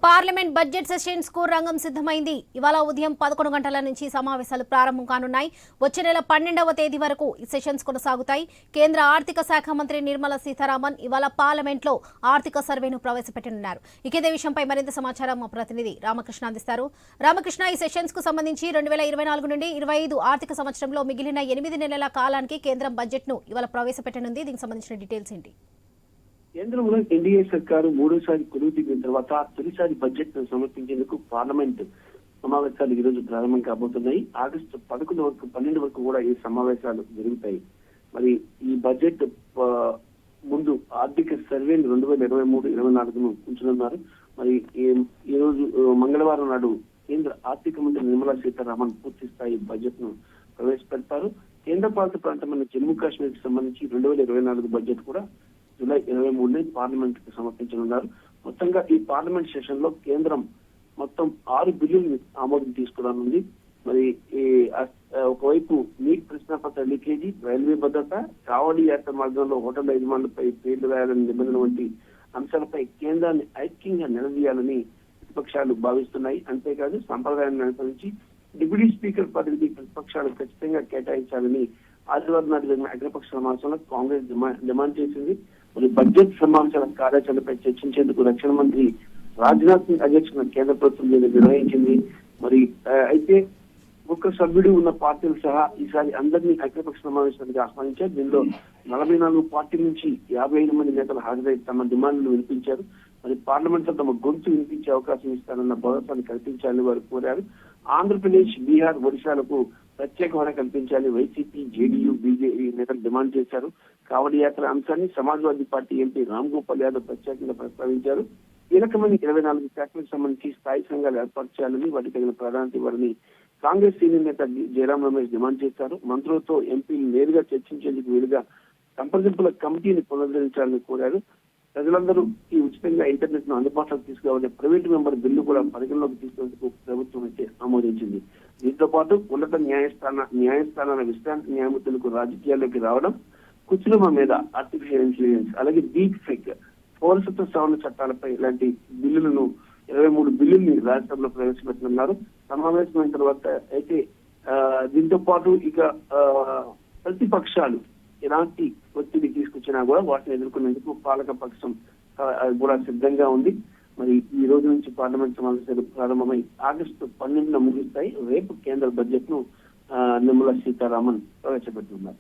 Parliament budget sessions కు రంగం సిద్ధమైంది. ఇవాళ ఉదయం 11 గంటల నుంచి సమావేశాలు ప్రారంభం కానున్నాయి. వచ్చే నెల 12వ తేదీ వరకు ఈ సెషన్స్ కొనసాగుతాయి. కేంద్ర ఆర్థిక శాఖ మంత్రి నిర్మలా సీతారామన్ ఇవాళ పార్లమెంట్ లో ఆర్థిక సర్వేను ప్రవేశపెట్టనున్నారు. ఇదే విషయంపై మరింత సమాచారం మా ప్రతినిధి రామకృష్ణ అందిస్తారు. రామకృష్ణ, ఈ సెషన్స్ కు సంబంధించి 2024 నుండి 25 ఆర్థిక సంవత్సరంలో మిగిలిన 8 నెలల కాలానికి కేంద్రం బడ్జెట్ ను ఇవాళ ప్రవేశపెట్టనుంది. దీనికి సంబంధించిన డీటెయిల్స్ ఏంటి? కేంద్రంలో ఎన్డీఏ సర్కారు మూడోసారి కొలువు తీరిన తర్వాత తొలిసారి బడ్జెట్ ను సమర్పించేందుకు పార్లమెంట్ సమావేశాలు ఈ రోజు ప్రారంభం కాబోతున్నాయి. ఆగస్టు 12 వరకు కూడా ఈ సమావేశాలు జరుగుతాయి. మరి ఈ బడ్జెట్ ముందు ఆర్థిక సర్వేని 2023-24 ఉంచనున్నారు. మరి ఈ రోజు మంగళవారం నాడు కేంద్ర ఆర్థిక మంత్రి నిర్మలా సీతారామన్ పూర్తి స్థాయి బడ్జెట్ ను ప్రవేశపెడతారు. కేంద్ర పాలిత ప్రాంతమైన జమ్మూ కాశ్మీర్ కి సంబంధించి 2024 బడ్జెట్ కూడా జూలై 23 పార్లమెంట్ కు సమర్పించనున్నారు. మొత్తంగా ఈ పార్లమెంట్ సెషన్ లో కేంద్రం మొత్తం 6 బిల్లులు ఆమోదం తీసుకురానుంది. మరి ఒకవైపు నీట్ ప్రశ్నపత్ర లీకేజీ, రైల్వే భద్రత, కావడి యాత్ర మార్గంలో హోటల్ యజమానులపై పేర్లు వేయాలని నిబంధన వంటి అంశాలపై కేంద్రాన్ని ఐక్యంగా నిలదీయాలని ప్రతిపక్షాలు భావిస్తున్నాయి. అంతేకాదు సంప్రదాయాన్ని అనుసరించి డిప్యూటీ స్పీకర్ పదవికి ప్రతిపక్షాలు ఖచ్చితంగా కేటాయించాలని ఆదివారం నాడు జరిగిన అఖిలపక్ష సమావేశంలో కాంగ్రెస్ డిమాండ్ చేసింది. మరి బడ్జెట్ సమావేశాల కార్యాచరణపై చర్చించేందుకు రక్షణ మంత్రి రాజ్నాథ్ సింగ్ అధ్యక్షతన కేంద్ర ప్రభుత్వం నిర్వహించింది. మరి అయితే ఒక్క సభ్యుడు ఉన్న పార్టీలు సహా ఈసారి అందరినీ అఖిలపక్ష సమావేశానికి ఆహ్వానించారు. దీనిలో 44 పార్టీల నుంచి 55 మంది నేతలు హాజరై తమ డిమాండ్లు వినిపించారు. మరి పార్లమెంట్ లో తమ గొంతు వినిపించే అవకాశం ఇస్తారన్న భరోసాను కల్పించాలని వారు కోరారు. ఆంధ్రప్రదేశ్, బీహార్, ఒడిశాలకు ప్రత్యేక హోదా కల్పించాలని వైసీపీ, జేడీయూ, బీజేపీ నేతలు డిమాండ్ చేశారు. కావడి యాత్ర అంశాన్ని సమాజ్వాదీ పార్టీ ఎంపీ రామ్ గోపాల్ యాదవ్ ప్రత్యేకంగా ప్రస్తావించారు. కీలకమైన 24 శాఖలకు సంబంధించి స్థాయి సంఘాలు ఏర్పాటు చేయాలని, వాటికి తగిన ప్రాధాన్యత ఇవ్వాలని కాంగ్రెస్ సీనియర్ నేత జయరాం రమేష్ డిమాండ్ చేశారు. మంత్రులతో ఎంపీలు నేరుగా చర్చించేందుకు వీలుగా సంప్రదింపుల కమిటీని పునరుద్ధరించాలని కోరారు. ప్రజలందరూ ఈ ఉచితంగా ఇంటర్నెట్ ను అందుబాటులోకి తీసుకురావాలనే ప్రైవేట్ మెంబర్ బిల్లు కూడా పరిగణలోకి తీసుకునేందుకు ప్రభుత్వం అయితే ఆమోదించింది. దీంతో పాటు ఉన్నత న్యాయస్థానాల విశ్రాంతి న్యాయమూర్తులకు రాజకీయాల్లోకి రావడం, కుచులమ మీద ఆర్టిఫిషియల్ ఇంటెలిజెన్స్, అలాగే డీప్ ఫేక్, పౌరసత్వ సవరణ చట్టాలపై ఇలాంటి బిల్లులను 23 బిల్లుల్ని రాజ్యసభలో ప్రవేశపెట్టనున్నారు. సమావేశమైన తర్వాత అయితే దీంతో పాటు ఇక ప్రతిపక్షాలు ఎలాంటి ఒత్తిడి తీసుకొచ్చినా కూడా వాటిని ఎదుర్కొనేందుకు పాలక పక్షం కూడా సిద్ధంగా ఉంది. మరి ఈ రోజు నుంచి పార్లమెంట్ సమావేశాలు ప్రారంభమై ఆగస్టు 12న ముగుస్తాయి. రేపు కేంద్ర బడ్జెట్ ను నిర్మలా సీతారామన్ ప్రవేశపెట్టున్నారు.